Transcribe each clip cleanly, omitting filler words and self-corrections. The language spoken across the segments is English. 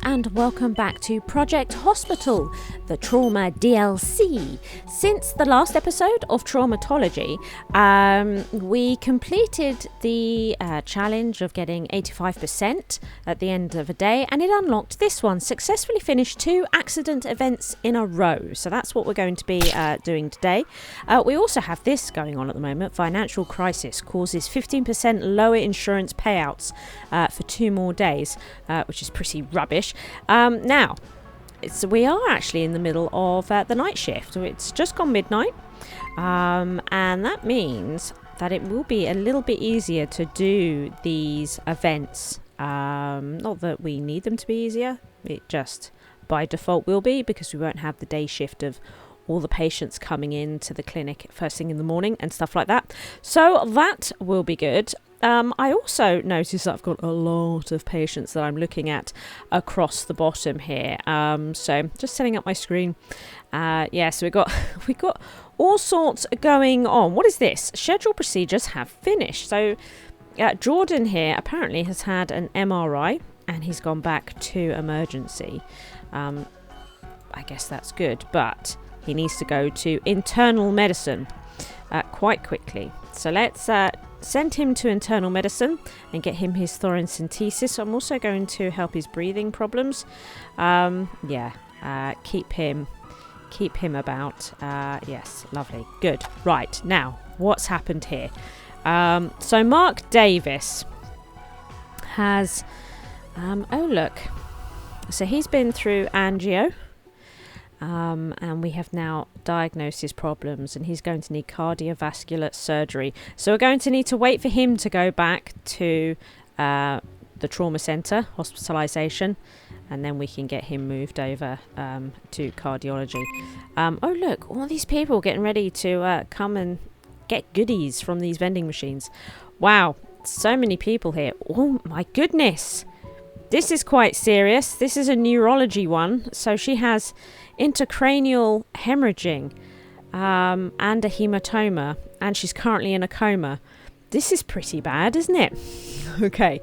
and welcome back to Project Hospital, the trauma DLC. Since the last episode of Traumatology, we completed the challenge of getting 85% at the end of a day, and it unlocked this one, successfully finished 2 accident events in a row. So that's what we're going to be doing today. We also have this going on at the moment. Financial crisis causes 15% lower insurance payouts for 2 more days, which is pretty rubbish. Now, we are actually in the middle of the night shift. It's just gone midnight, and that means that it will be a little bit easier to do these events. Not that we need them to be easier, it just by default will be, because we won't have the day shift of all the patients coming in to the clinic first thing in the morning and stuff like that. So that will be good. I also noticed that I've got a lot of patients that I'm looking at across the bottom here. So just setting up my screen. So we got all sorts going on. What is this? Scheduled procedures have finished. So Jordan here apparently has had an MRI and he's gone back to emergency. I guess that's good, but he needs to go to internal medicine quite quickly. So let's send him to internal medicine and get him his thoracentesis. I'm also going to help his breathing problems. Keep him about. Yes, lovely, good. Right, now what's happened here? So Mark Davis has so he's been through angio. And we have now diagnosed his problems, and he's going to need cardiovascular surgery. So we're going to need to wait for him to go back to the trauma centre, hospitalisation, and then we can get him moved over to cardiology. Look, all these people getting ready to come and get goodies from these vending machines. Wow, so many people here. Oh my goodness. This is quite serious. This is a neurology one. So she has intracranial hemorrhaging and a hematoma, and she's currently in a coma. This is pretty bad, isn't it? Okay.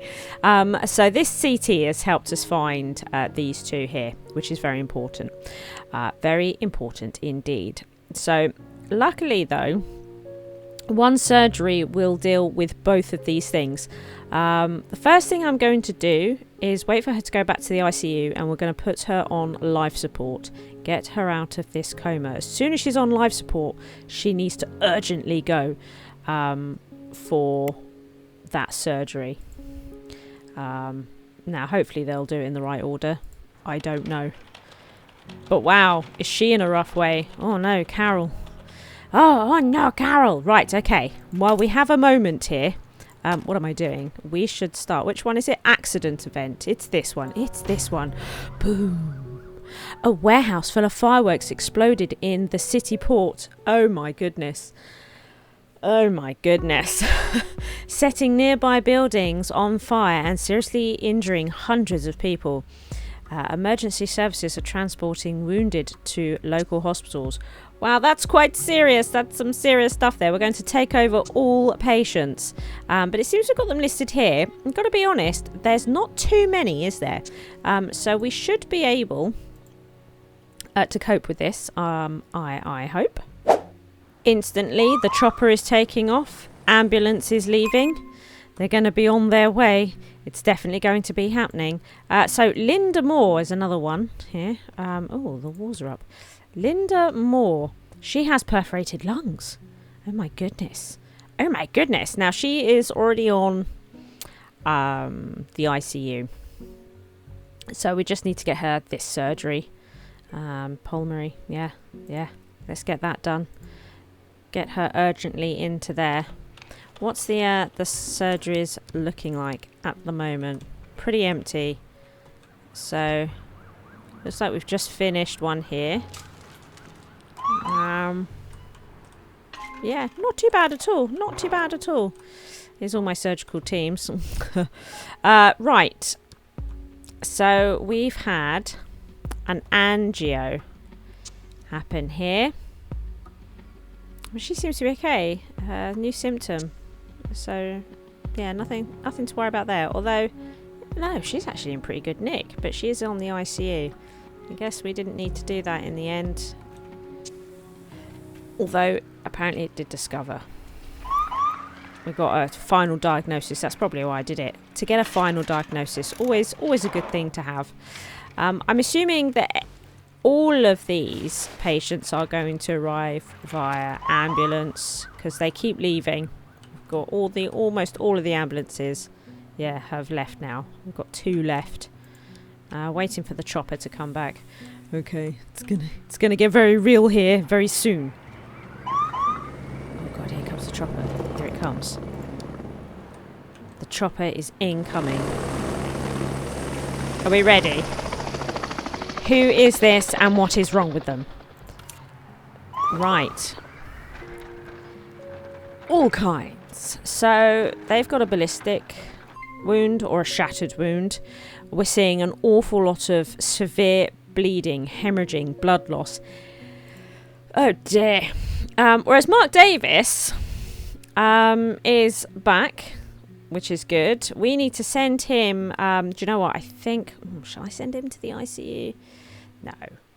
So this CT has helped us find these 2 here, which is very important. Very important indeed. So luckily, though, one surgery will deal with both of these things. The first thing I'm going to do is wait for her to go back to the ICU, and we're going to put her on life support, get her out of this coma. As soon as she's on life support, she needs to urgently go for that surgery. Now hopefully they'll do it in the right order. I don't know, but wow, is she in a rough way? Oh no, Carol. Oh no, Carol. Right, okay. While we have a moment here, what am I doing? We should start. Which one is it? Accident event. It's this one. Boom. A warehouse full of fireworks exploded in the city port. Oh my goodness. Setting nearby buildings on fire and seriously injuring hundreds of people. Emergency services are transporting wounded to local hospitals. Wow, that's quite serious. That's some serious stuff there. We're going to take over all patients. But it seems we've got them listed here. I've got to be honest, there's not too many, is there? So we should be able to cope with this, I hope. Instantly, the chopper is taking off. Ambulance is leaving. They're going to be on their way. It's definitely going to be happening. So Linda Moore is another one here. The walls are up. Linda Moore, she has perforated lungs. Oh my goodness. Now she is already on the ICU. So we just need to get her this surgery. Pulmonary. Yeah. Let's get that done. Get her urgently into there. What's the surgeries looking like at the moment? Pretty empty. So looks like we've just finished one here. Not too bad at all. Here's all my surgical teams. Right. So we've had an angio happen here. She seems to be okay. New symptom. So yeah, nothing to worry about there. Although No, she's actually in pretty good nick, but she is on the ICU. I guess we didn't need to do that in the end. Although, apparently it did discover. We got a final diagnosis. That's probably why I did it. To get a final diagnosis, always a good thing to have. I'm assuming that all of these patients are going to arrive via ambulance because they keep leaving. We've got almost all of the ambulances, have left now. We've got 2 left, waiting for the chopper to come back. Okay, it's gonna get very real here very soon. Oh god, here comes the chopper. Here it comes. The chopper is incoming. Are we ready? Who is this and what is wrong with them? Right. All kinds. So they've got a ballistic wound or a shattered wound. We're seeing an awful lot of severe bleeding, hemorrhaging, blood loss. Oh dear. Whereas Mark Davis is back, which is good. We need to send him, do you know what? I think, shall I send him to the ICU?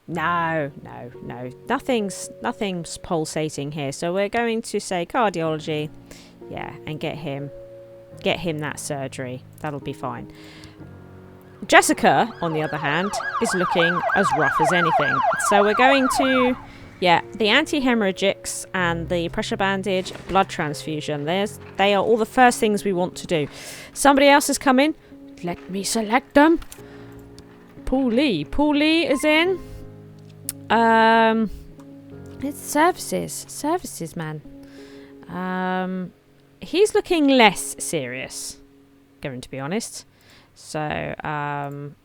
No. Nothing's pulsating here. So we're going to say cardiology, and get him that surgery. That'll be fine. Jessica, on the other hand, is looking as rough as anything. So we're going to, the anti-hemorrhagics and the pressure bandage, blood transfusion. They are all the first things we want to do. Somebody else has come in. Let me select them. Paul Lee is in. It's services man. He's looking less serious, going to be honest. So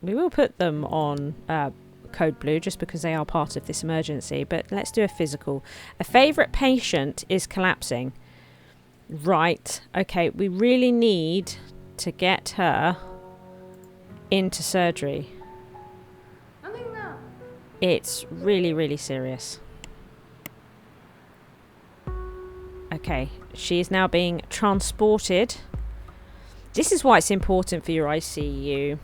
we will put them on code blue just because they are part of this emergency. But let's do a physical. A favourite patient is collapsing. Right. Okay. We really need to get her into surgery. It's really, really serious. Okay. She is now being transported. This is why it's important for your ICU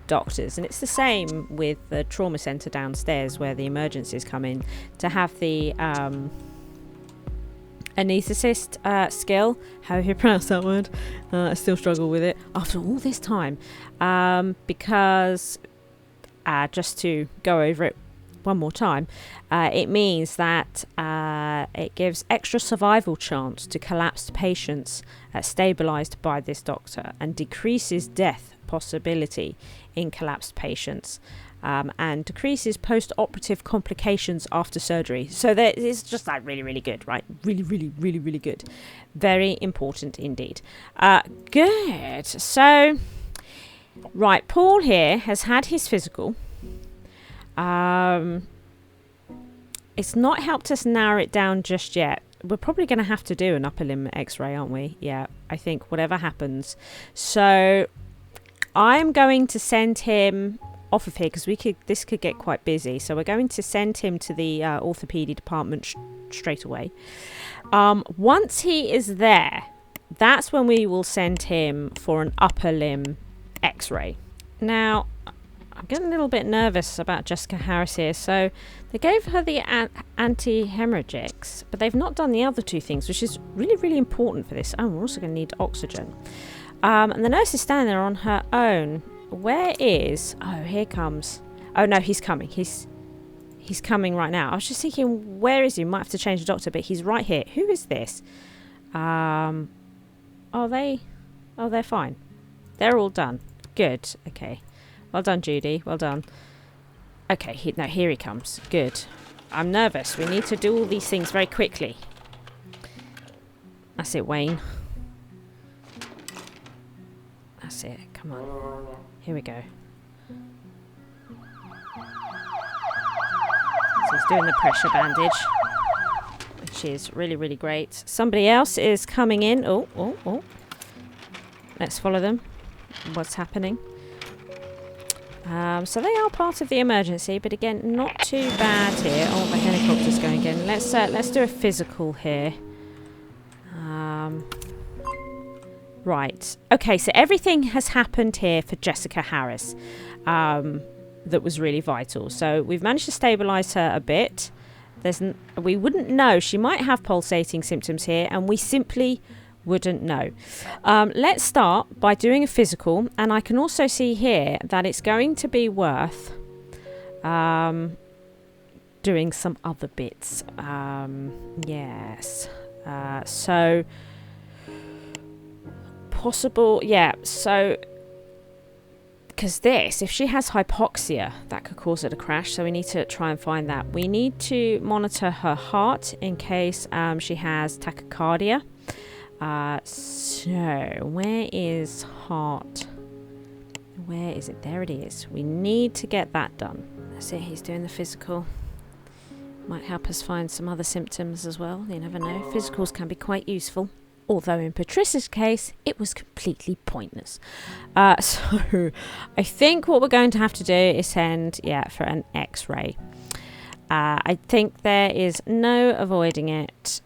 doctors, and it's the same with the trauma centre downstairs where the emergencies come in, to have the anaesthetist skill. How do you pronounce that word? I still struggle with it after all this time, because just to go over it one more time, it means that it gives extra survival chance to collapsed patients stabilised by this doctor, and decreases death possibility in collapsed patients, and decreases post-operative complications after surgery. So it's just like really, really good, right? Really, really, really, really good. Very important indeed. Good. So, right, Paul here has had his physical. It's not helped us narrow it down just yet. We're probably going to have to do an upper limb x-ray, aren't we? Yeah, I think whatever happens. So I'm going to send him off of here because this could get quite busy. So we're going to send him to the orthopedic department straight away. Once he is there, that's when we will send him for an upper limb x-ray. Now, I'm getting a little bit nervous about Jessica Harris here. So they gave her the anti-hemorrhagics, but they've not done the other 2 things, which is really, really important for this. Oh, we're also going to need oxygen. And the nurse is standing there on her own. Where is... Oh, here comes... Oh, no, he's coming. He's coming right now. I was just thinking, where is he? Might have to change the doctor, but he's right here. Who is this? They're fine. They're all done. Good. Okay. Well done, Judy. Well done. Okay, here he comes. Good. I'm nervous. We need to do all these things very quickly. That's it, Wayne. That's it. Come on. Here we go. So he's doing the pressure bandage, which is really, really great. Somebody else is coming in. Oh. Let's follow them. What's happening? So they are part of the emergency, but again, not too bad here. Oh, the helicopter's going again. Let's do a physical here. Right. Okay, so everything has happened here for Jessica Harris that was really vital. So we've managed to stabilise her a bit. We wouldn't know. She might have pulsating symptoms here, and we simply wouldn't know. Let's start by doing a physical, and I can also see here that it's going to be worth doing some other bits. Yes. So possible, yeah. So because if she has hypoxia, that could cause her to crash. So we need to try and find that. We need to monitor her heart in case she has tachycardia. So where is heart? Where is it? There it is. We need to get that done. Let's see, he's doing the physical. Might help us find some other symptoms as well. You never know. Physicals can be quite useful. Although in Patricia's case, it was completely pointless. So I think what we're going to have to do is send, for an X-ray. I think there is no avoiding it.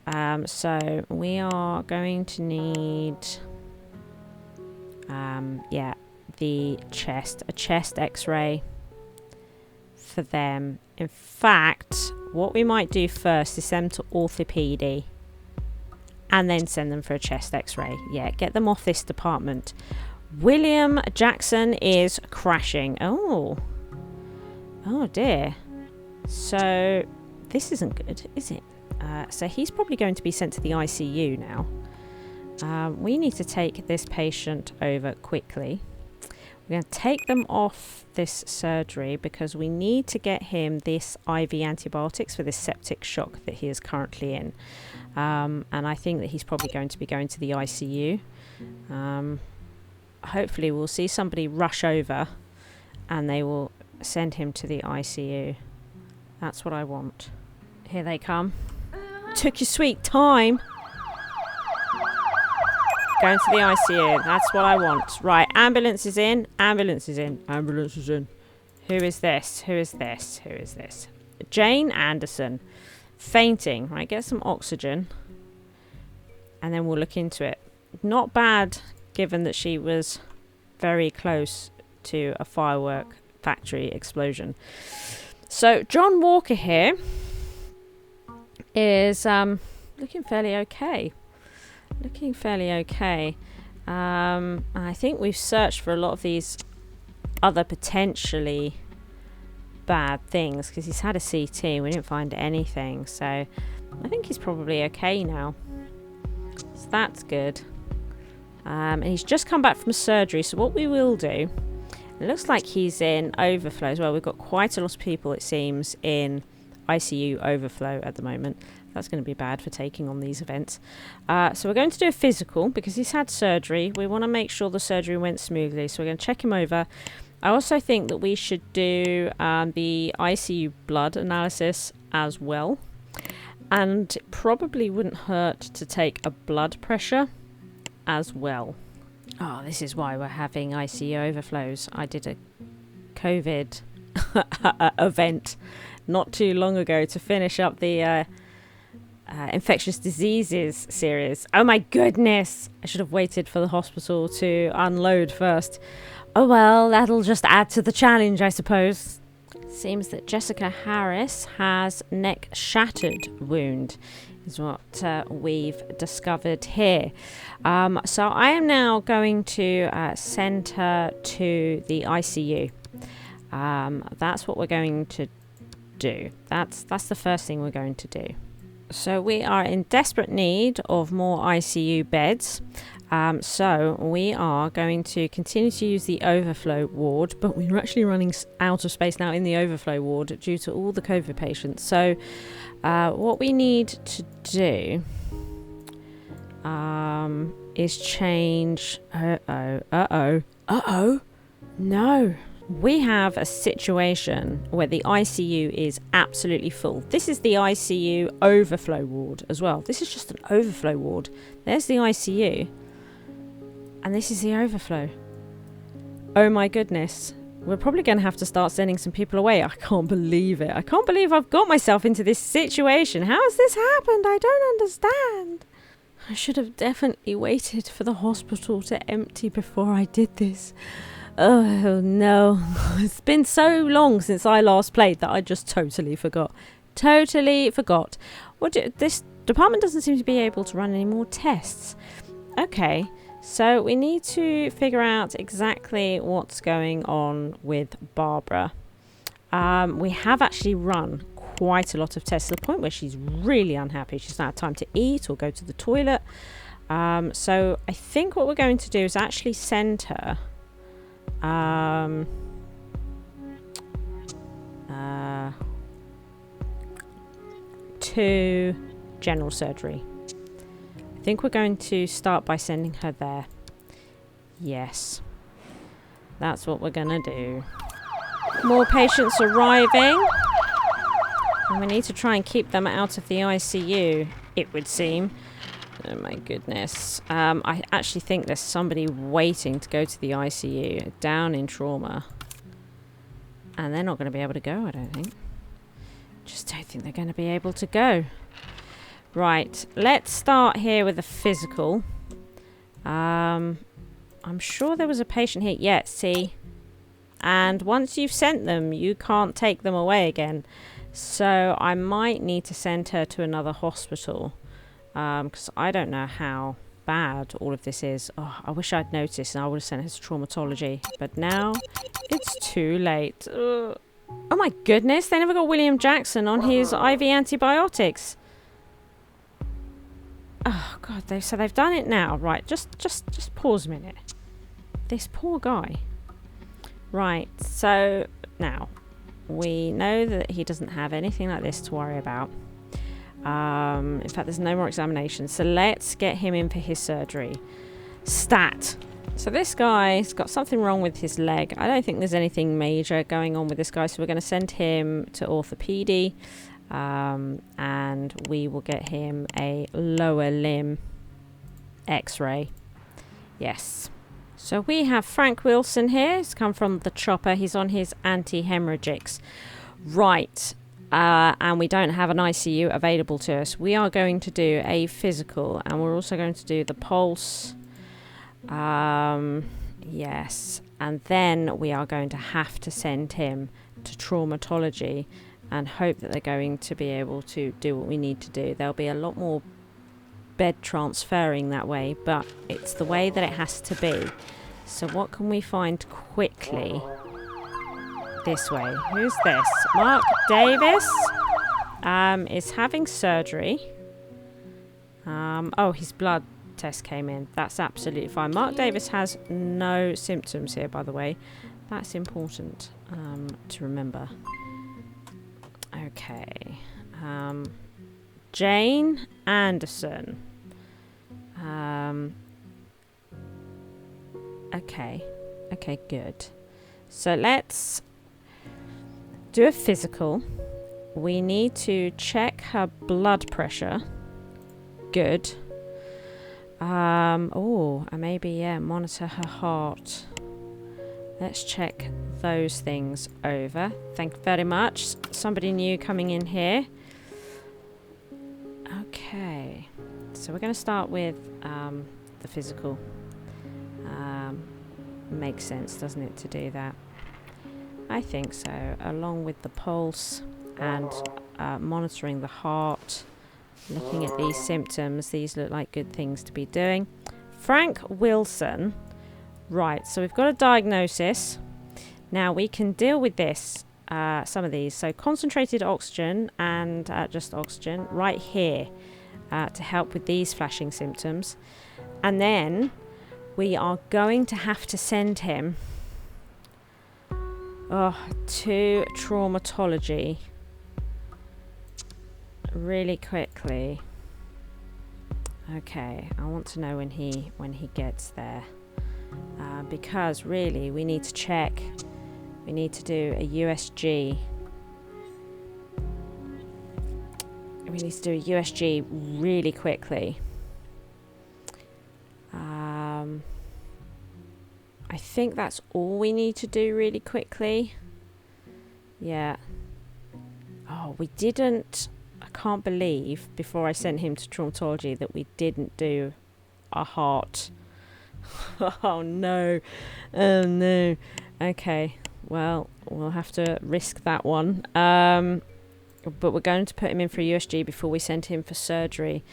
So we are going to need, a chest X-ray for them. In fact, what we might do first is send them to orthopedy and then send them for a chest X-ray. Yeah, get them off this department. William Jackson is crashing. Oh dear. So this isn't good, is it? So he's probably going to be sent to the ICU now. We need to take this patient over quickly. We're going to take them off this surgery because we need to get him this IV antibiotics for this septic shock that he is currently in. And I think that he's probably going to be going to the ICU. Hopefully we'll see somebody rush over and they will send him to the ICU. That's what I want. Here they come. Took your sweet time. Going to the ICU. That's what I want. Right, ambulance is in. Ambulance is in. Ambulance is in. Who is this? Who is this? Who is this? Jane Anderson. Fainting. Right, get some oxygen. And then we'll look into it. Not bad, given that she was very close to a firework factory explosion. So, John Walker here is looking fairly okay. Looking fairly okay. I think we've searched for a lot of these other potentially bad things because he's had a CT. We didn't find anything. So I think he's probably okay now. So that's good. And he's just come back from surgery. So what we will do, it looks like he's in overflow as well. We've got quite a lot of people, it seems, in ICU overflow at the moment. That's going to be bad for taking on these events. So we're going to do a physical because he's had surgery. We want to make sure the surgery went smoothly. So we're going to check him over. I also think that we should do the ICU blood analysis as well. And it probably wouldn't hurt to take a blood pressure as well. Oh, this is why we're having ICU overflows. I did a COVID event not too long ago to finish up the infectious diseases series. Oh my goodness! I should have waited for the hospital to unload first. Oh well, that'll just add to the challenge, I suppose. Seems that Jessica Harris has neck shattered wound, is what we've discovered here. So I am now going to send her to the ICU. That's what we're going to do. That's the first thing we're going to do. So we are in desperate need of more ICU beds. So we are going to continue to use the overflow ward, but we're actually running out of space now in the overflow ward due to all the COVID patients. So what we need to do is change... No. We have a situation where the ICU is absolutely full. This is the ICU overflow ward as well. This is just an overflow ward. There's the ICU. And this is the overflow. Oh my goodness. We're probably going to have to start sending some people away. I can't believe it. I can't believe I've got myself into this situation. How has this happened? I don't understand. I should have definitely waited for the hospital to empty before I did this. Oh no, it's been so long since I last played that I just totally forgot. This department doesn't seem to be able to run any more tests. Okay, so we need to figure out exactly what's going on with Barbara. We have actually run quite a lot of tests to the point where she's really unhappy. She's not had time to eat or go to the toilet. So I think what we're going to do is actually send her to general surgery. I think we're going to start by sending her there. Yes, that's what we're gonna do. More patients arriving, and we need to try and keep them out of the ICU, it would seem. Oh my goodness. I actually think there's somebody waiting to go to the ICU down in trauma, and they're not going to be able to go, I don't think. Just don't think they're going to be able to go. Right, let's start here with a physical. I'm sure there was a patient here. Yeah, see? And once you've sent them, you can't take them away again. So I might need to send her to another hospital. Because I don't know how bad all of this is. Oh, I wish I'd noticed and I would have sent her to traumatology. But now it's too late. Oh my goodness, they never got William Jackson on his IV antibiotics. Oh god, so they've done it now. Right, just pause a minute. This poor guy. Right, so now we know that he doesn't have anything like this to worry about. In fact, there's no more examinations, so let's get him in for his surgery. Stat. So this guy's got something wrong with his leg. I don't think there's anything major going on with this guy, so we're going to send him to orthopedy, and we will get him a lower limb x-ray. Yes. So we have Frank Wilson here. He's come from the chopper. He's on his anti-hemorrhagics. Right. And we don't have an ICU available to us. We are going to do a physical, and we're also going to do the pulse. Yes. And then we are going to have to send him to traumatology and hope that they're going to be able to do what we need to do. There'll be a lot more bed transferring that way, but it's the way that it has to be. So what can we find quickly? This way. Who's this? Mark Davis is having surgery. Oh, his blood test came in. That's absolutely fine. Mark Davis has no symptoms here, by the way. That's important to remember. Okay. Jane Anderson. Okay. Okay, good. So let's do a physical. We need to check her blood pressure. Good. And maybe, monitor her heart. Let's check those things over. Thank you very much. Somebody new coming in here. Okay. So we're going to start with the physical. Makes sense, doesn't it, to do that? I think so, along with the pulse and monitoring the heart, looking at these symptoms. These look like good things to be doing. Frank Wilson. Right, so we've got a diagnosis. Now we can deal with this, some of these. So concentrated oxygen and just oxygen right here to help with these flashing symptoms. And then we are going to have to send him to traumatology really quickly. Okay, I want to know when he gets there, because really we need to check. We need to do a USG. We need to do a USG really quickly. I think that's all we need to do really quickly. Yeah. Oh, we didn't I can't believe before I sent him to traumatology that we didn't do a heart. Oh no. Oh no. Okay. Well, we'll have to risk that one. But we're going to put him in for a USG before we send him for surgery.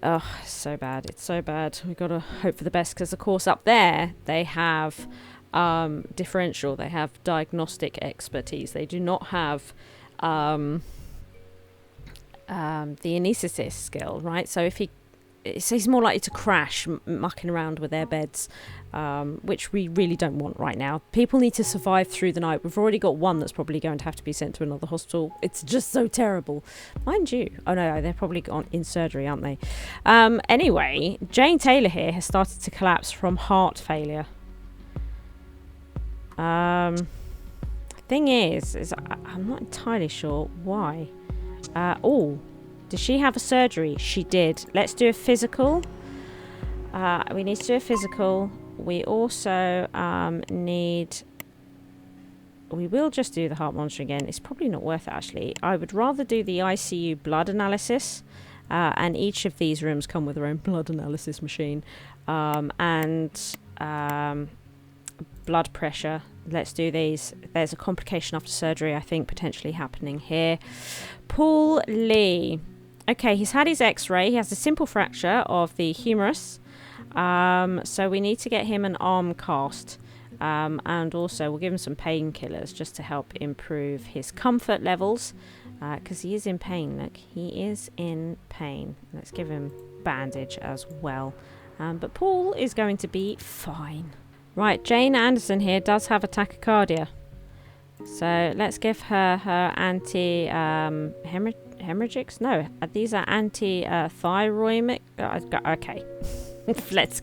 Oh, it's so bad. It's so bad. We've got to hope for the best because, of course, up there they have differential. They have diagnostic expertise. They do not have the anaesthetist skill, right? So if he's more likely to crash mucking around with their beds, which we really don't want right now. People need to survive through the night. We've already got one that's probably going to have to be sent to another hospital. It's just so terrible. Mind you. Oh no, they're probably gone in surgery, aren't they? Anyway, Jane Taylor here has started to collapse from heart failure. Thing is I'm not entirely sure why. Did she have a surgery? She did. Let's do a physical. We need to do a physical. We also we will just do the heart monitor again. It's probably not worth it, actually. I would rather do the ICU blood analysis. And each of these rooms come with their own blood analysis machine. And blood pressure. Let's do these. There's a complication after surgery, I think, potentially happening here. Paul Lee. Okay, he's had his x-ray. He has a simple fracture of the humerus. So we need to get him an arm cast. And also we'll give him some painkillers just to help improve his comfort levels. Because he is in pain. Look, he is in pain. Let's give him bandage as well. But Paul is going to be fine. Right, Jane Anderson here does have a tachycardia. So let's give her hemorrhagics? No, these are anti-thyroid. Okay, let's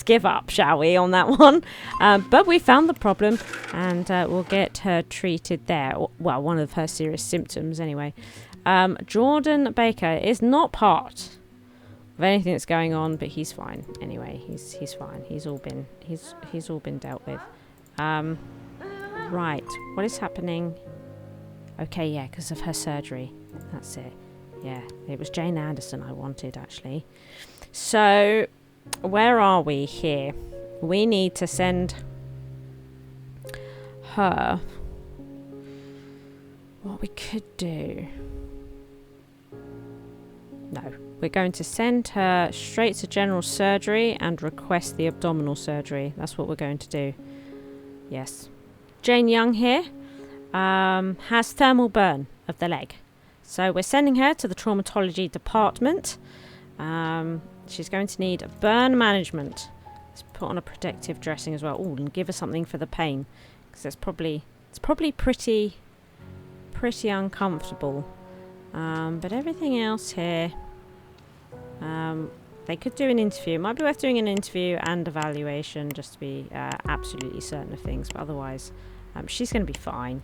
give up, shall we, on that one? But we found the problem, and we'll get her treated there. Well, one of her serious symptoms, anyway. Jordan Baker is not part of anything that's going on, but he's fine. Anyway, he's fine. He's all been dealt with. Right, what is happening? Okay, yeah, because of her surgery. That's it. Yeah, it was Jane Anderson I wanted, actually. So, where are we here? We need to send her. What we could do. No, we're going to send her straight to general surgery and request the abdominal surgery. That's what we're going to do. Yes. Jane Young here has thermal burn of the leg. So we're sending her to the traumatology department. She's going to need burn management. Let's put on a protective dressing as well. Oh, and give her something for the pain, because it's probably pretty uncomfortable. But everything else here, they could do an interview. It might be worth doing an interview and evaluation just to be absolutely certain of things. But otherwise, she's going to be fine.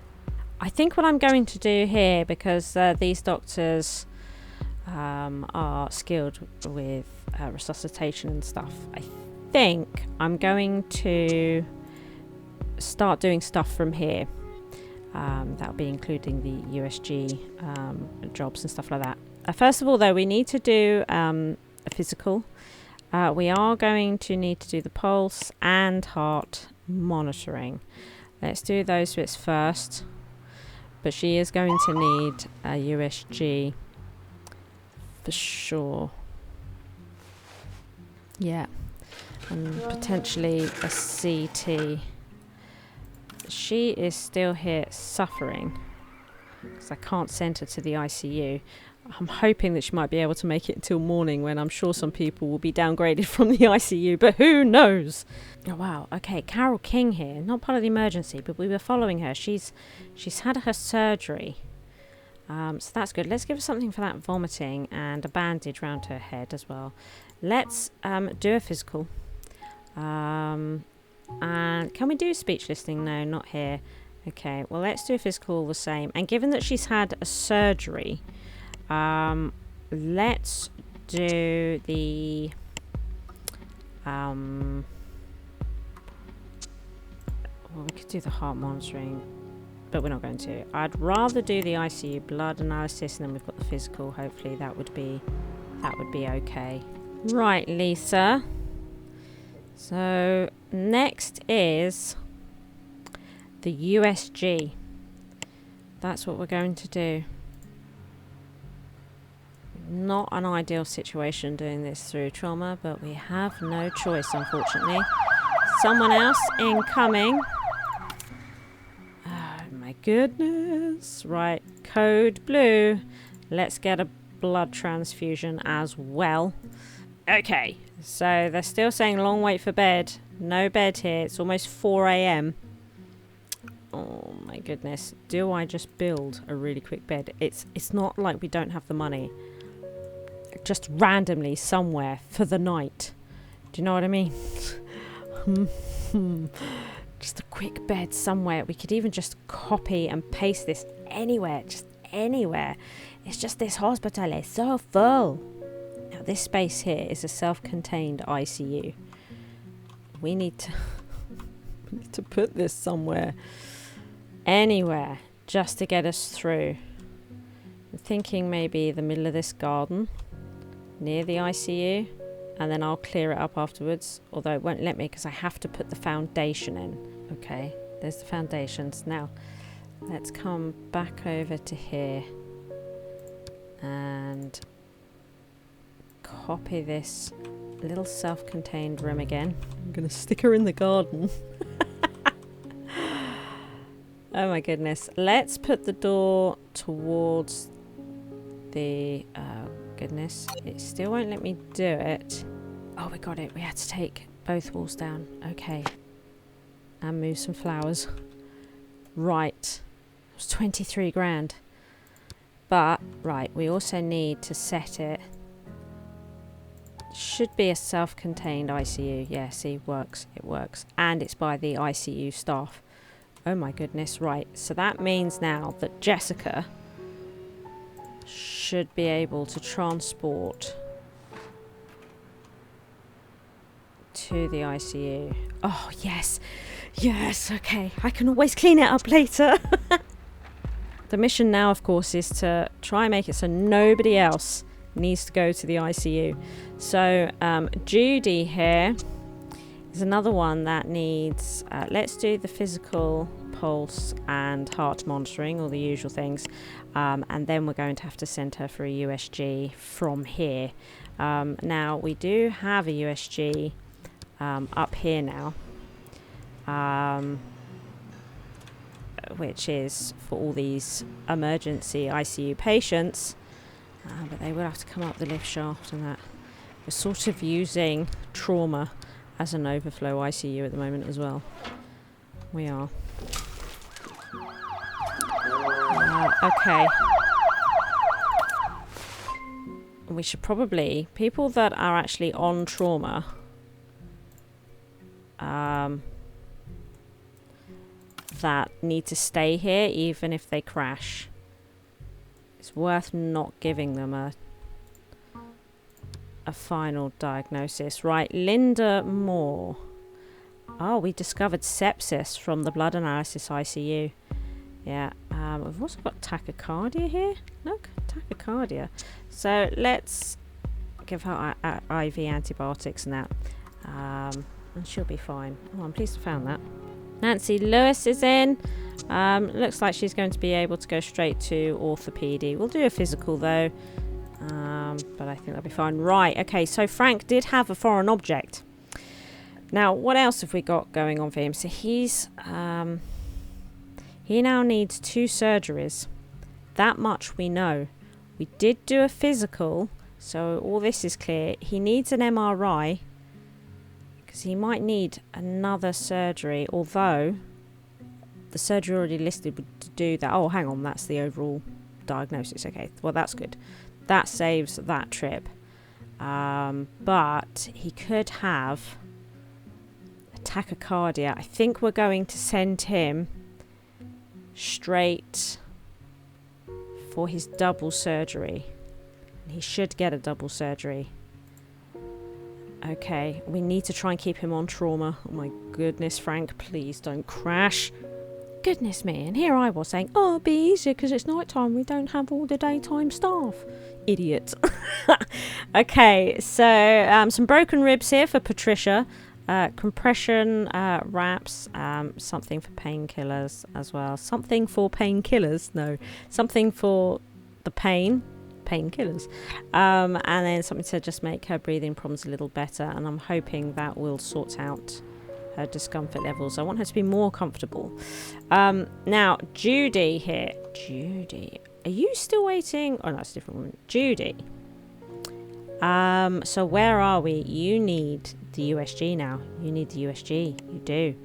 I think what I'm going to do here, because these doctors are skilled with resuscitation and stuff, I think I'm going to start doing stuff from here. That'll be including the USG jobs and stuff like that. First of all, though, we need to do a physical. We are going to need to do the pulse and heart monitoring. Let's do those bits first. But she is going to need a USG for sure. Yeah. And potentially a CT. She is still here suffering because I can't send her to the ICU. I'm hoping that she might be able to make it until morning, when I'm sure some people will be downgraded from the ICU, but who knows? Oh wow, okay, Carol King here, not part of the emergency, but we were following her. She's had her surgery, so that's good. Let's give her something for that vomiting and a bandage around her head as well. Let's do a physical. And can we do speech listening? No, not here. Okay, well, let's do a physical all the same. And given that she's had a surgery, let's do the well, we could do the heart monitoring. but we're not going to. I'd rather do the ICU blood analysis, and then we've got the physical. Hopefully that would be okay. Right, Lisa. So next is the USG. That's what we're going to do. Not an ideal situation doing this through trauma, but we have no choice, unfortunately. Someone else incoming. Oh my goodness. Right, code blue. Let's get a blood transfusion as well. Okay, so they're still saying long wait for bed. No bed here. It's almost 4 a.m. Oh my goodness. Do I just build a really quick bed? It's not like we don't have the money. Just randomly somewhere for the night. Do you know what I mean? Just a quick bed somewhere. We could even just copy and paste this anywhere. Just anywhere. It's just this hospital is so full. Now this space here is a self-contained ICU. We need to put this somewhere. Anywhere. Just to get us through. I'm thinking maybe the middle of this garden. Near the ICU. And then I'll clear it up afterwards. Although it won't let me because I have to put the foundation in. Okay. There's the foundations. Now, let's come back over to here. And copy this little self-contained room again. I'm going to stick her in the garden. Oh my goodness. Let's put the door towards the... goodness. It still won't let me do it. Oh, we got it. We had to take both walls down. Okay. And move some flowers. Right. It was 23 grand. But, right, we also need to set it. Should be a self-contained ICU. Yeah, see, works. It works. And it's by the ICU staff. Oh my goodness. Right. So that means now that Jessica should be able to transport to the ICU. Oh, yes. Yes, okay. I can always clean it up later. The mission now, of course, is to try and make it so nobody else needs to go to the ICU. So, Judy here is another one that needs... let's do the physical, pulse and heart monitoring, all the usual things. And then we're going to have to send her for a USG from here. Now, we do have a USG up here now. Which is for all these emergency ICU patients. But they will have to come up the lift shaft and that. We're sort of using trauma as an overflow ICU at the moment as well. We are. Okay. We should probably... People that are actually on trauma... that need to stay here even if they crash. It's worth not giving them a final diagnosis. Right, Linda Moore. Oh, we discovered sepsis from the blood analysis ICU. Yeah, we've also got tachycardia here. Look, tachycardia. So let's give her IV antibiotics and that. And she'll be fine. Oh, I'm pleased I found that. Nancy Lewis is in. Looks like she's going to be able to go straight to orthopedy. We'll do a physical though. But I think that'll be fine. Right, okay, so Frank did have a foreign object. Now, what else have we got going on for him? So he's... he now needs 2 surgeries. That much we know. We did do a physical, so all this is clear. He needs an MRI, because he might need another surgery, although the surgery already listed would do that. Oh, hang on, that's the overall diagnosis. Okay, well, that's good. That saves that trip. But he could have a tachycardia. I think we're going to send him straight for his double surgery. He should get a double surgery. Okay, we need to try and keep him on trauma. Oh my goodness, Frank, please don't crash. goodness me. And here I was saying, oh, it'll be easier because it's night time. We don't have all the daytime staff. Idiot. Okay, so some broken ribs here for Patricia. Compression wraps, something for painkillers as well. Something for painkillers? No. Something for the painkillers. And then something to just make her breathing problems a little better. And I'm hoping that will sort out her discomfort levels. I want her to be more comfortable. Now, Judy here. Judy. Are you still waiting? Oh, no, it's a different woman. Judy. So where are we? You need the USG now. You need the USG. You do.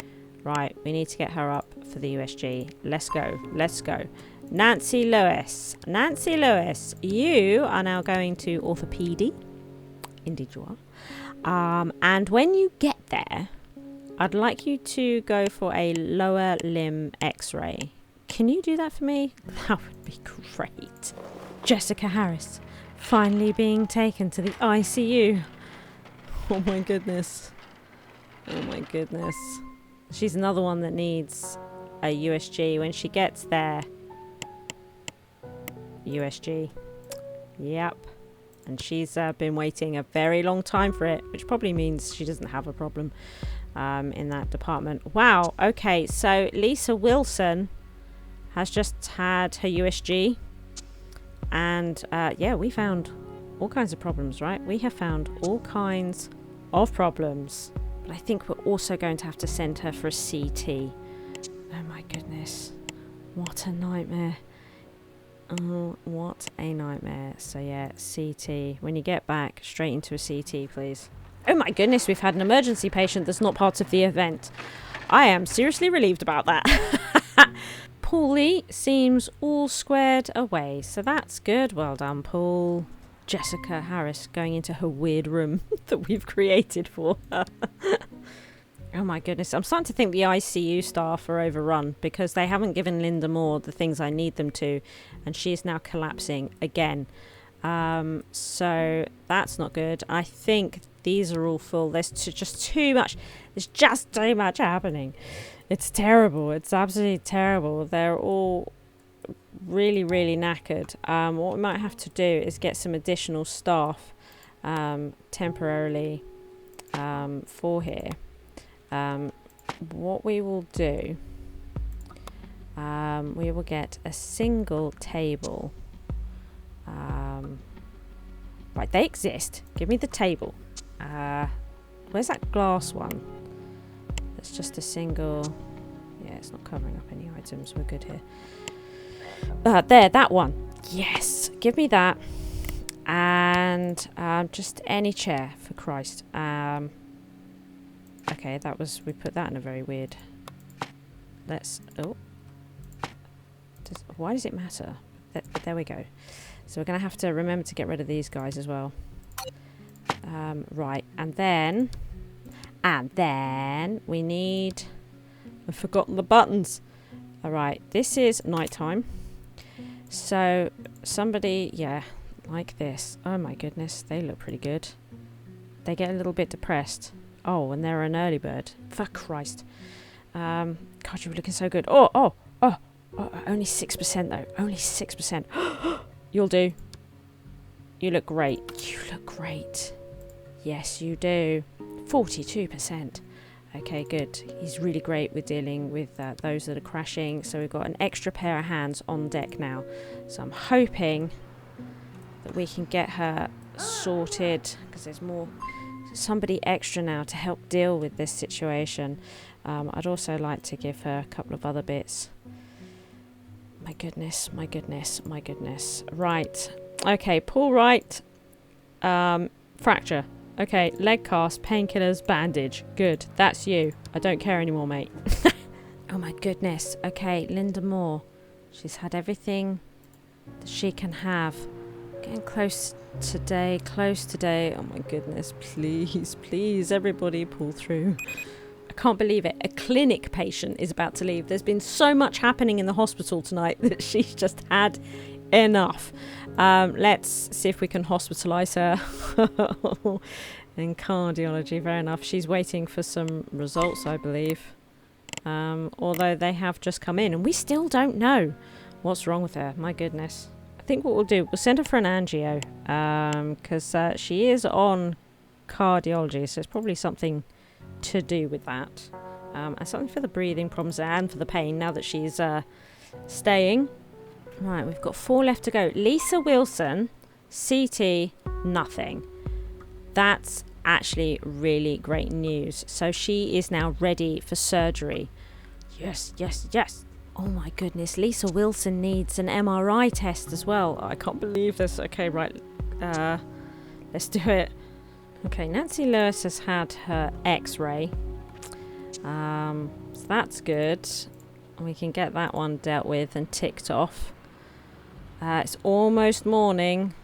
Right, we need to get her up for the USG. Let's go. Let's go. Nancy Lewis. Nancy Lewis, you are now going to orthopedy. Indeed you are. And when you get there, I'd like you to go for a lower limb x-ray. Can you do that for me? That would be great. Jessica Harris. Finally being taken to the ICU. Oh my goodness. Oh my goodness. She's another one that needs a USG when she gets there. USG. Yep. And she's been waiting a very long time for it, which probably means she doesn't have a problem in that department. Wow. Okay, so Lisa Wilson has just had her USG. And yeah, we found all kinds of problems, right? We have found all kinds of problems. But I think we're also going to have to send her for a CT. Oh my goodness. What a nightmare. Oh, what a nightmare. So yeah, CT. When you get back, straight into a CT, please. Oh my goodness, we've had an emergency patient that's not part of the event. I am seriously relieved about that. Paulie seems all squared away, so that's good. Well done, Paul. Jessica Harris going into her weird room that we've created for her. Oh my goodness, I'm starting to think the ICU staff are overrun because they haven't given Linda Moore the things I need them to, and she is now collapsing again. So that's not good. I think these are all full. There's just too much. There's just too much happening. It's terrible. It's absolutely terrible. They're all really, really knackered. What we might have to do is get some additional staff temporarily for here. What we will do, we will get a single table. Right, they exist. Give me the table. Where's that glass one? It's just a single. Yeah, it's not covering up any items. We're good here. There, that one. Yes, give me that. And just any chair, for Christ. Okay, that was. We put that in a very weird. Let's. Oh. Why does it matter? There we go. So we're going to have to remember to get rid of these guys as well. Right, and then we need. I've forgotten the buttons. All right, this is nighttime. So somebody, yeah, like this. Oh my goodness, they look pretty good. They get a little bit depressed. Oh, and they're an early bird. For Christ. God, you were looking so good. Oh, only 6% though. Only 6%. You'll do. You look great. You look great. Yes, you do. 42%. Okay, good. He's really great with dealing with those that are crashing. So we've got an extra pair of hands on deck now. So I'm hoping that we can get her sorted because there's more somebody extra now to help deal with this situation. I'd also like to give her a couple of other bits. My goodness, my goodness, my goodness. Right. Okay, Paul Wright. Fracture. Okay, leg cast, painkillers, bandage. Good. That's you. I don't care anymore, mate. Oh my goodness. Okay, Linda Moore. She's had everything that she can have. Getting close today, close today. Oh my goodness. Please, please, everybody pull through. I can't believe it. A clinic patient is about to leave. There's been so much happening in the hospital tonight that she's just had enough. Let's see if we can hospitalise her. In cardiology, fair enough. She's waiting for some results, I believe. Although they have just come in, and we still don't know what's wrong with her. My goodness. I think what we'll do, we'll send her for an angio, because she is on cardiology, so it's probably something to do with that. And something for the breathing problems and for the pain now that she's staying. Right, we've got 4 left to go. Lisa Wilson, CT, nothing. That's actually really great news. So she is now ready for surgery. Yes, yes, yes. Oh my goodness, Lisa Wilson needs an MRI test as well. I can't believe this. Okay, right. Let's do it. Okay, Nancy Lewis has had her x-ray. So that's good. We can get that one dealt with and ticked off. It's almost morning.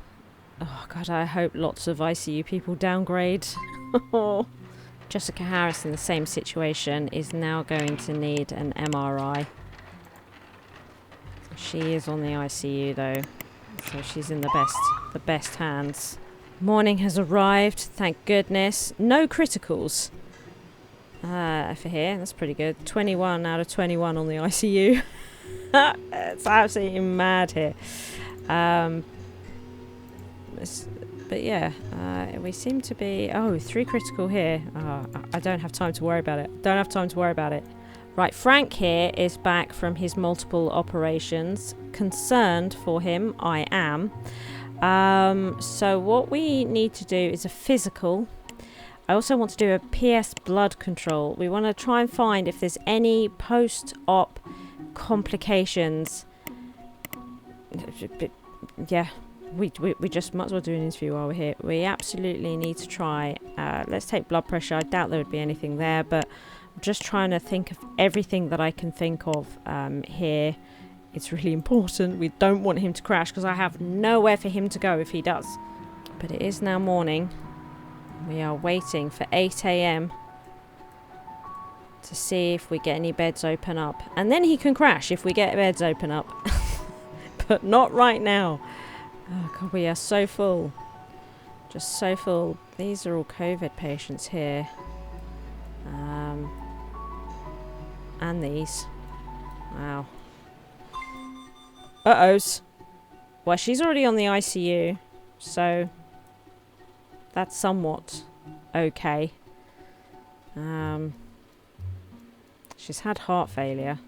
Oh God, I hope lots of ICU people downgrade. Jessica Harris in the same situation is now going to need an MRI. She is on the ICU though, so she's in the best hands. Morning has arrived, thank goodness. No criticals for here. That's pretty good. 21 out of 21 on the ICU. It's absolutely mad here. But yeah, we seem to be... Oh, 3 critical here. I don't have time to worry about it. Right, Frank here is back from his multiple operations. Concerned for him, I am. So what we need to do is a physical. I also want to do a PS blood control. We want to try and find if there's any post-op complications. Yeah, we just might as well do an interview while we're here. We absolutely need to try. Let's take blood pressure. I doubt there would be anything there, but I'm just trying to think of everything that I can think of here. It's really important. We don't want him to crash because I have nowhere for him to go if he does. But it is now morning. We are waiting for 8 a.m. to see if we get any beds open up. And then he can crash if we get beds open up. But not right now. Oh God, we are so full. Just so full. These are all COVID patients here. And these. Wow. Uh-ohs. Well, she's already on the ICU, so that's somewhat okay. She's had heart failure.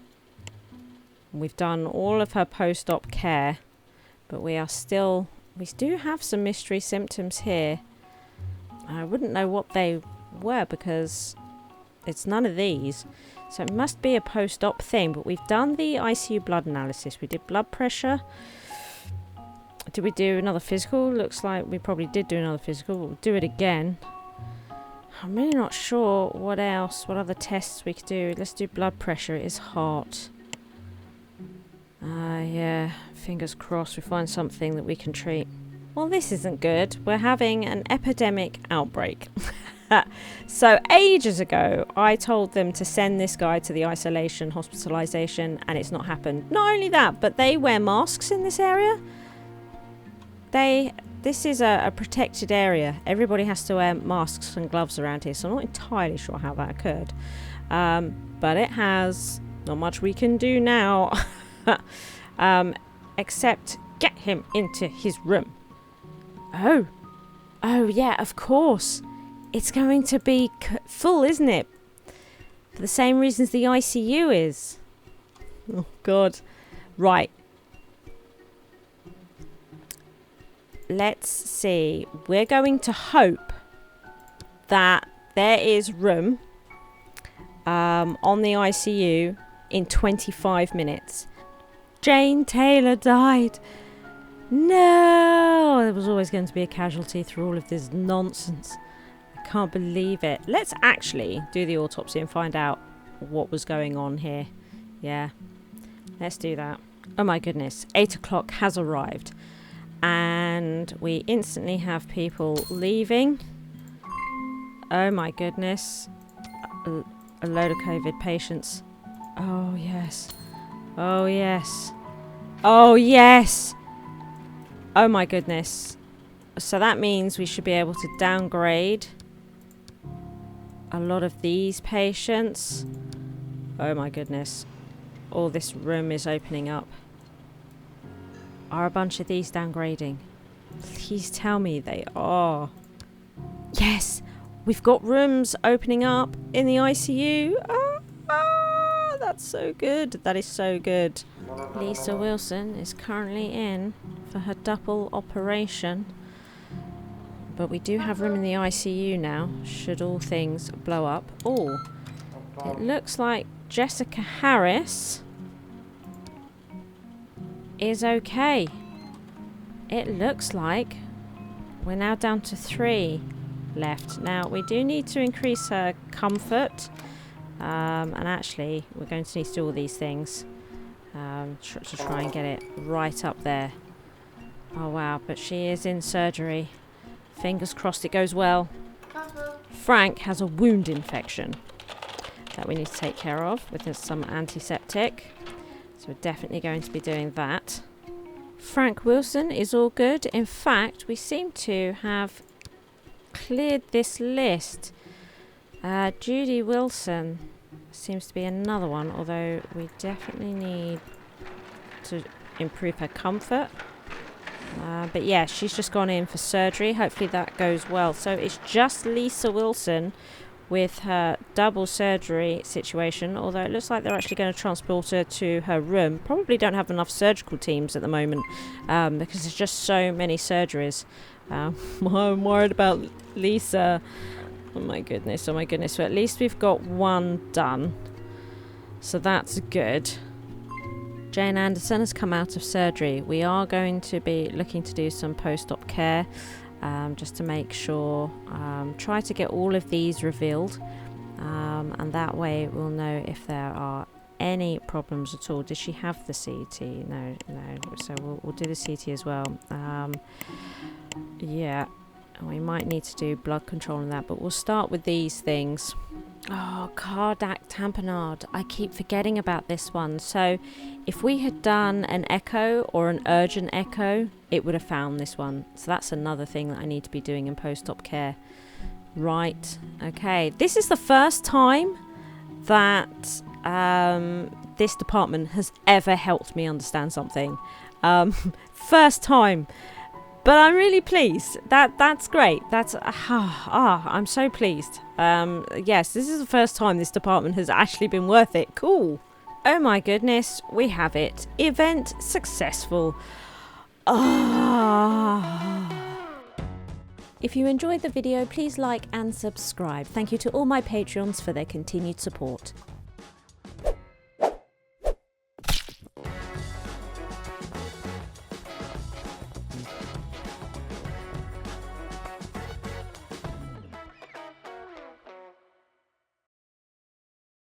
We've done all of her post-op care, but we do have some mystery symptoms here. I wouldn't know what they were because it's none of these. So it must be a post-op thing, but we've done the ICU blood analysis. We did blood pressure. Did we do another physical? Looks like we probably did do another physical. We'll do it again. I'm really not sure what other tests we could do. Let's do blood pressure. It is heart. Yeah, fingers crossed we find something that we can treat. Well, this isn't good. We're having an epidemic outbreak. So ages ago, I told them to send this guy to the isolation hospitalization, and it's not happened. Not only that, but they wear masks in this area. This is a protected area. Everybody has to wear masks and gloves around here, so I'm not entirely sure how that occurred. But it has. Not much we can do now. Except get him into his room. Oh yeah, of course. It's going to be full, isn't it? For the same reasons the ICU is. Oh, God. Right. Let's see. We're going to hope that there is room on the ICU in 25 minutes. Jane Taylor died. No! There was always going to be a casualty through all of this nonsense. Can't believe it. Let's actually do the autopsy and find out what was going on here. Yeah, let's do that. Oh my goodness, 8 o'clock has arrived and we instantly have people leaving. Oh my goodness, a load of COVID patients. Oh yes, oh yes, oh yes. Oh my goodness. So that means we should be able to downgrade a lot of these patients. Oh my goodness. All this room is opening up. Are a bunch of these downgrading? Please tell me they are. Yes! We've got rooms opening up in the ICU. That's so good. That is so good. Lisa Wilson is currently in for her double operation. But we do have room in the ICU now, should all things blow up. Oh, it looks like Jessica Harris is okay. It looks like we're now down to 3 left. Now, we do need to increase her comfort. And actually, we're going to need to do all these things to try and get it right up there. Oh, wow. But she is in surgery. Fingers crossed it goes well. Frank has a wound infection that we need to take care of with some antiseptic. So we're definitely going to be doing that. Frank Wilson is all good. In fact, we seem to have cleared this list. Judy Wilson seems to be another one, although we definitely need to improve her comfort. But yeah, she's just gone in for surgery. Hopefully that goes well. So it's just Lisa Wilson with her double surgery situation, although it looks like they're actually going to transport her to her room. Probably don't have enough surgical teams at the moment because there's just so many surgeries. I'm worried about Lisa. Oh my goodness, oh my goodness. So at least we've got one done. So that's good. Jane Anderson has come out of surgery. We are going to be looking to do some post-op care just to make sure, try to get all of these revealed, and that way we'll know if there are any problems at all. Did she have the CT? No. So we'll do the CT as well. Yeah, we might need to do blood control on that, but we'll start with these things. Oh, cardiac tamponade. I keep forgetting about this one. So if we had done an echo or an urgent echo, it would have found this one. So that's another thing that I need to be doing in post-op care. Right. Okay. This is the first time that this department has ever helped me understand something. First time. But I'm really pleased. That's great. I'm so pleased. Yes, this is the first time this department has actually been worth it. Cool. Oh my goodness, we have it. Event successful. If you enjoyed the video, please like and subscribe. Thank you to all my Patreons for their continued support.